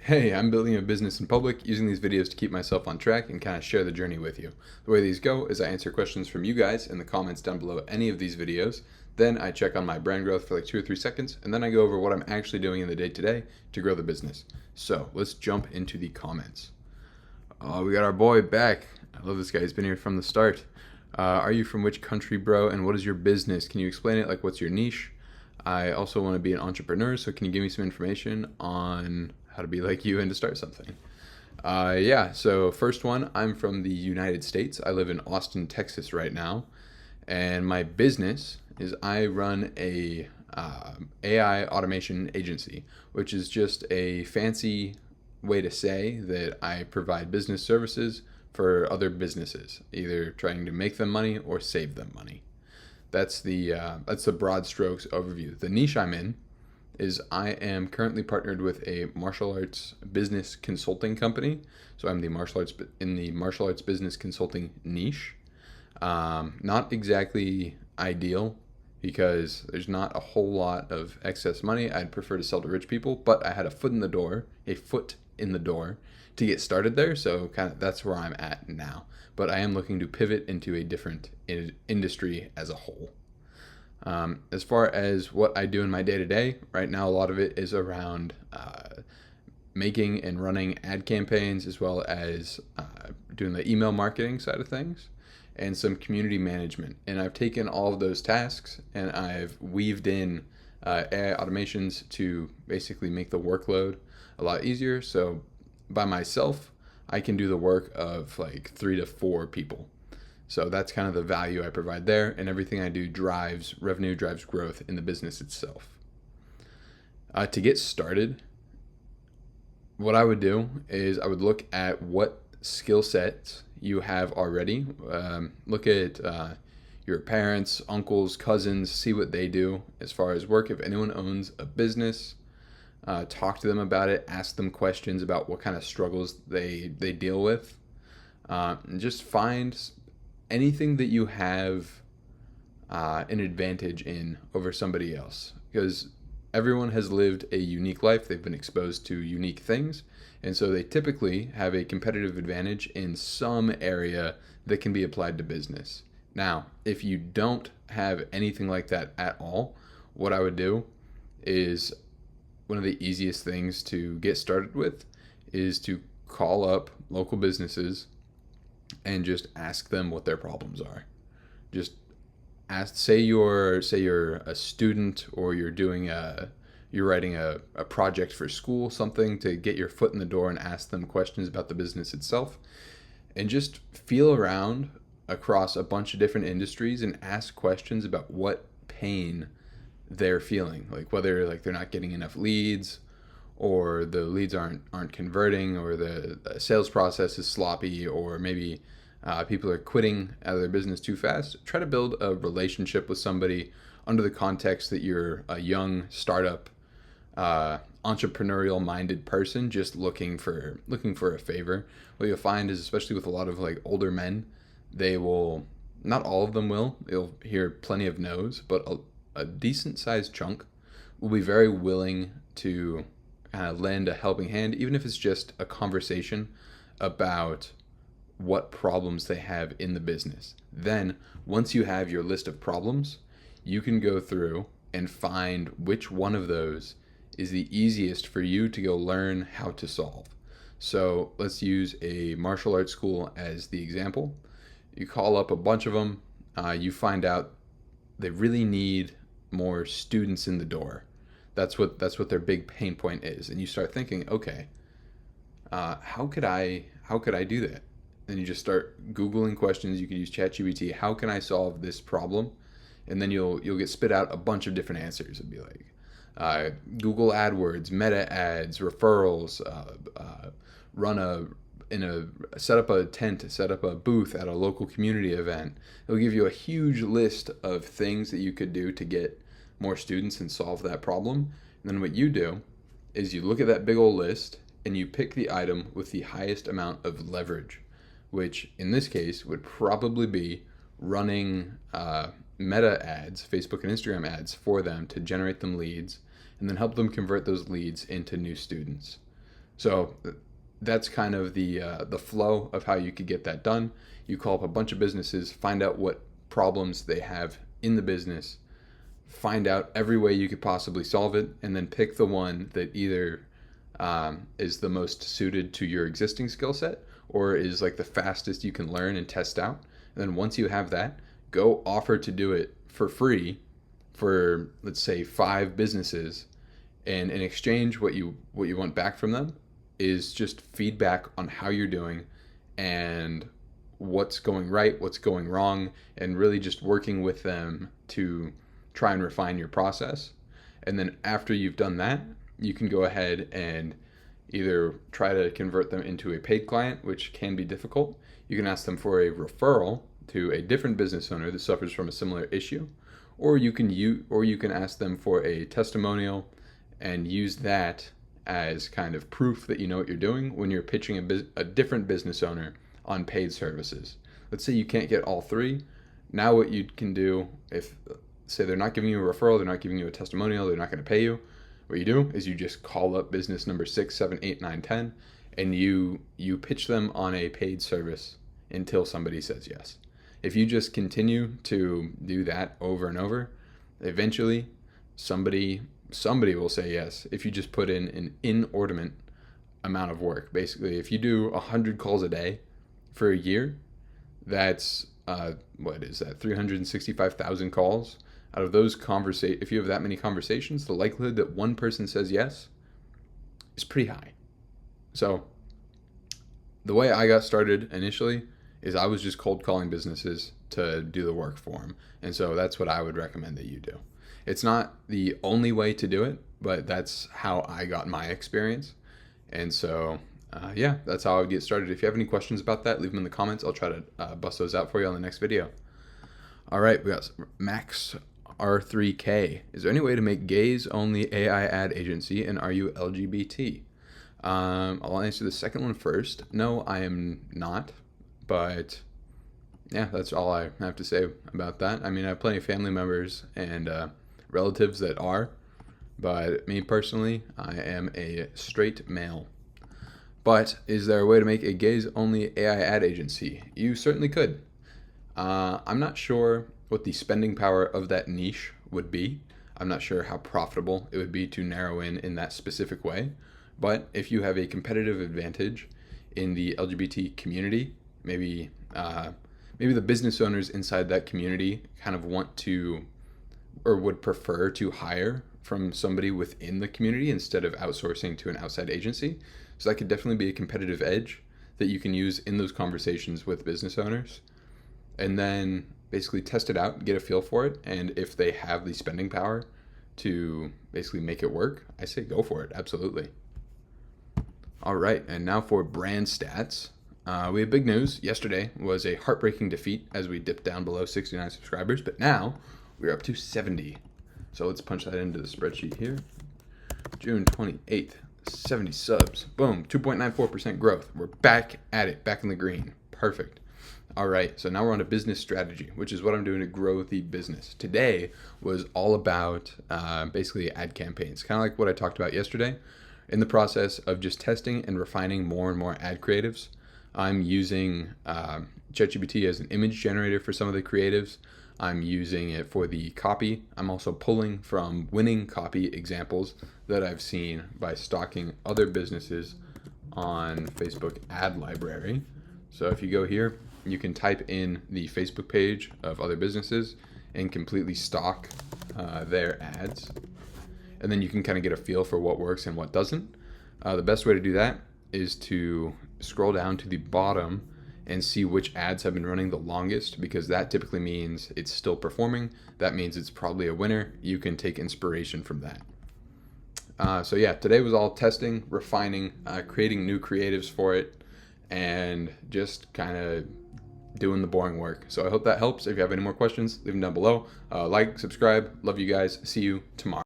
Hey, I'm building a business in public, using these videos to keep myself on track and kind of share the journey with you. The way these go is I answer questions from you guys in the comments down below any of these videos. Then I check on my brand growth for like 2 or 3 seconds, and then I go over what I'm actually doing in the day-to-day to grow the business. So let's jump into the comments. Oh, we got our boy back. I love this guy. He's been here from the start. Are you from which country, bro? And what is your business? Can you explain it? Like, what's your niche? I also want to be an entrepreneur, so can you give me some information on how to be like you and to start something? Yeah, so first one, I'm from the United States. I live in Austin, Texas right now. And my business is I run a AI automation agency, which is just a fancy way to say that I provide business services for other businesses, either trying to make them money or save them money. That's the broad strokes overview. The niche I'm in is I am currently partnered with a martial arts business consulting company. So I'm in the martial arts business consulting niche. Not exactly ideal because there's not a whole lot of excess money. I'd prefer to sell to rich people, but I had a foot in the door to get started there. So kind of that's where I'm at now. But I am looking to pivot into a different industry as a whole. As far as what I do in my day to day, right now a lot of it is around making and running ad campaigns, as well as doing the email marketing side of things and some community management. And I've taken all of those tasks and I've weaved in AI automations to basically make the workload a lot easier. So by myself, I can do the work of like 3 to 4 people. So that's kind of the value I provide there, and everything I do drives revenue, drives growth in the business itself. To get started, what I would do is I would look at what skill sets you have already. Look at your parents, uncles, cousins, see what they do as far as work. If anyone owns a business, talk to them about it, ask them questions about what kind of struggles they deal with, and just find anything that you have an advantage in over somebody else, because everyone has lived a unique life. They've been exposed to unique things, and so they typically have a competitive advantage in some area that can be applied to business. Now, if you don't have anything like that at all, what I would do is one of the easiest things to get started with is to call up local businesses and just ask them what their problems are. Just ask. Say you're a student, or you're writing a project for school, something to get your foot in the door, and ask them questions about the business itself, and just feel around across a bunch of different industries and ask questions about what pain they're feeling, like whether like they're not getting enough leads, or the leads aren't converting, or the sales process is sloppy, or maybe people are quitting out of their business too fast. Try to build a relationship with somebody under the context that you're a young startup, entrepreneurial minded person just looking for a favor. What you'll find is, especially with a lot of like older men, they will, not all of them will, you'll hear plenty of no's, but a decent sized chunk will be very willing to lend a helping hand, even if it's just a conversation about what problems they have in the business. Then, once you have your list of problems, you can go through and find which one of those is the easiest for you to go learn how to solve. So let's use a martial arts school as the example. You call up a bunch of them, you find out they really need more students in the door. That's what their big pain point is, and you start thinking, okay, how could I do that? Then you just start Googling questions. You could use ChatGPT. How can I solve this problem? And then you'll get spit out a bunch of different answers. It'd be like Google AdWords, Meta ads, referrals, set up a tent, set up a booth at a local community event. It'll give you a huge list of things that you could do to get more students and solve that problem. And then what you do is you look at that big old list and you pick the item with the highest amount of leverage, which in this case would probably be running Meta ads, Facebook and Instagram ads for them to generate them leads, and then help them convert those leads into new students. So that's kind of the flow of how you could get that done. You call up a bunch of businesses, find out what problems they have in the business, find out every way you could possibly solve it, and then pick the one that either is the most suited to your existing skill set or is like the fastest you can learn and test out. And then once you have that, go offer to do it for free for, let's say, 5 businesses, and in exchange what you want back from them is just feedback on how you're doing and what's going right, what's going wrong, and really just working with them to try and refine your process. And then after you've done that, you can go ahead and either try to convert them into a paid client, which can be difficult. You can ask them for a referral to a different business owner that suffers from a similar issue, or you can ask them for a testimonial and use that as kind of proof that you know what you're doing when you're pitching a different business owner on paid services. Let's say you can't get all 3. Now what you can do, if say they're not giving you a referral, they're not giving you a testimonial, they're not going to pay you, what you do is you just call up business number 6, 7, 8, 9, 10, and you pitch them on a paid service until somebody says yes. If you just continue to do that over and over, eventually somebody will say yes. If you just put in an inordinate amount of work, basically, if you do 100 calls a day for a year, that's what is that? 365,000 calls. Out of those if you have that many conversations, the likelihood that one person says yes is pretty high. So the way I got started initially is I was just cold calling businesses to do the work for them. And so that's what I would recommend that you do. It's not the only way to do it, but that's how I got my experience. And so, yeah, that's how I would get started. If you have any questions about that, leave them in the comments. I'll try to bust those out for you on the next video. All right, we got Max R3K. Is there any way to make gays-only AI ad agency, and are you LGBT? I'll answer the second one first. No, I am not, but yeah, that's all I have to say about that. I mean, I have plenty of family members and relatives that are, but me personally, I am a straight male. But is there a way to make a gays-only AI ad agency? You certainly could. I'm not sure what the spending power of that niche would be. I'm not sure how profitable it would be to narrow in that specific way. But if you have a competitive advantage in the LGBT community, maybe the business owners inside that community kind of want to or would prefer to hire from somebody within the community instead of outsourcing to an outside agency. So that could definitely be a competitive edge that you can use in those conversations with business owners. And then basically test it out, get a feel for it. And if they have the spending power to basically make it work, I say go for it. Absolutely. All right. And now for brand stats. We have big news. Yesterday was a heartbreaking defeat as we dipped down below 69 subscribers, but now we're up to 70. So let's punch that into the spreadsheet here. June 28th, 70 subs. Boom, 2.94% growth. We're back at it, back in the green. Perfect. All right, so now we're on to business strategy, which is what I'm doing to grow the business. Today was all about basically ad campaigns, kind of like what I talked about yesterday. In the process of just testing and refining more and more ad creatives, I'm using ChatGPT as an image generator for some of the creatives. I'm using it for the copy. I'm also pulling from winning copy examples that I've seen by stalking other businesses on Facebook ad library. So if you go here, you can type in the Facebook page of other businesses and completely stalk their ads. And then you can kind of get a feel for what works and what doesn't. The best way to do that is to scroll down to the bottom and see which ads have been running the longest, because that typically means it's still performing. That means it's probably a winner. You can take inspiration from that. So yeah, today was all testing, refining, creating new creatives for it, and just kind of doing the boring work. So I hope that helps. If you have any more questions, leave them down below. Like, subscribe. Love you guys. See you tomorrow.